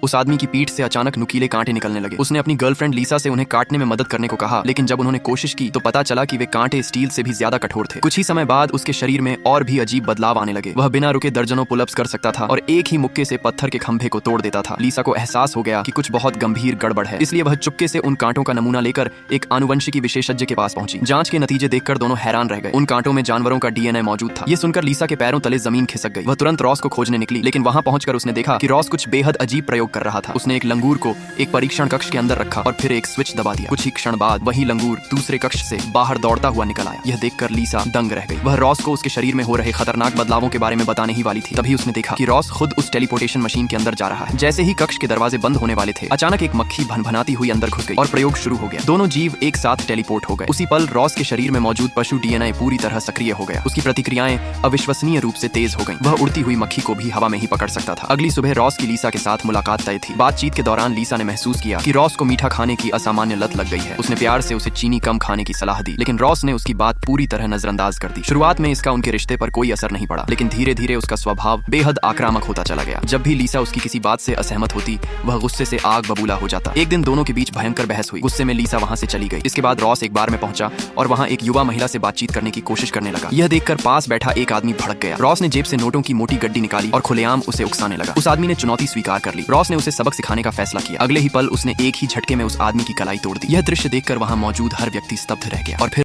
उस आदमी की पीठ से अचानक नुकीले कांटे निकलने लगे। उसने अपनी गर्लफ्रेंड लीसा से उन्हें काटने में मदद करने को कहा, लेकिन जब उन्होंने कोशिश की तो पता चला कि वे कांटे स्टील से भी ज्यादा कठोर थे। कुछ ही समय बाद उसके शरीर में और भी अजीब बदलाव आने लगे। वह बिना रुके दर्जनों पुलअप्स कर सकता था और एक ही मुक्के से पत्थर के खंभे को तोड़ देता था। लीसा को एहसास हो गया कि कुछ बहुत गंभीर गड़बड़ है, इसलिए वह चुपके से उन कांटों का नमूना लेकर एक आनुवंशिकी विशेषज्ञ के पास पहुंची। जांच के नतीजे देखकर दोनों हैरान रह गए। उन कांटों में जानवरों का डीएनए मौजूद था। ये सुनकर लीसा के पैरों तले जमीन खिसक गई। वह तुरंत रॉस को खोजने निकली, लेकिन वहां पहुंचकर उसने देखा कि रॉस कुछ बेहद अजीब प्रयोग कर रहा था। उसने एक लंगूर को एक परीक्षण कक्ष के अंदर रखा और फिर एक स्विच दबा दिया। कुछ ही क्षण बाद वही लंगूर दूसरे कक्ष से बाहर दौड़ता हुआ निकल आया। यह देखकर लीसा दंग रह गई। वह रॉस को उसके शरीर में हो रहे खतरनाक बदलावों के बारे में बताने ही वाली थी, तभी उसने देखा कि रॉस खुद उस टेलीपोर्टेशन मशीन के अंदर जा रहा है। जैसे ही कक्ष के दरवाजे बंद होने वाले थे, अचानक एक मक्खी भनभनाती हुई अंदर घुस गई और प्रयोग शुरू हो गया। दोनों जीव एक साथ टेलीपोर्ट हो गए। उसी पल रॉस के शरीर में मौजूद पशु डीएनए पूरी तरह सक्रिय हो गया। उसकी प्रतिक्रियाएं अविश्वसनीय रूप से तेज हो गईं। वह उड़ती हुई मक्खी को भी हवा में ही पकड़ सकता था। अगली सुबह रॉस की लीसा के साथ मुलाकात तय थी। बातचीत के दौरान लीसा ने महसूस किया कि रॉस को मीठा खाने की असामान्य लत लग गई है। उसने प्यार से उसे चीनी कम खाने की सलाह दी, लेकिन रॉस ने उसकी बात पूरी तरह नजरअंदाज कर दी। शुरुआत में इसका उनके रिश्ते पर कोई असर नहीं पड़ा, लेकिन धीरे धीरे उसका स्वभाव बेहद आक्रामक होता चला गया। जब भी लीसा उसकी किसी बात से असहमत होती, वह गुस्से से आग बबूला हो जाता। एक दिन दोनों के बीच भयंकर बहस हुई। गुस्से में लीसा वहां से चली गई। इसके बाद रॉस एक बार में पहुंचा और वहां एक युवा महिला से बातचीत करने की कोशिश करने लगा। यह देखकर पास बैठा एक आदमी भड़क गया। रॉस ने जेब से नोटों की मोटी गड्डी निकाली और खुलेआम उसे उकसाने लगा। उस आदमी ने चुनौती स्वीकार कर ली। रॉस ने उसे सबक सिखाने का फैसला किया। अगले ही पल उसने एक ही झटके में उस आदमी की कलाई तोड़ दी। यह दृश्य देखकर वहां मौजूद हर व्यक्ति स्तब्ध रह गया और फिर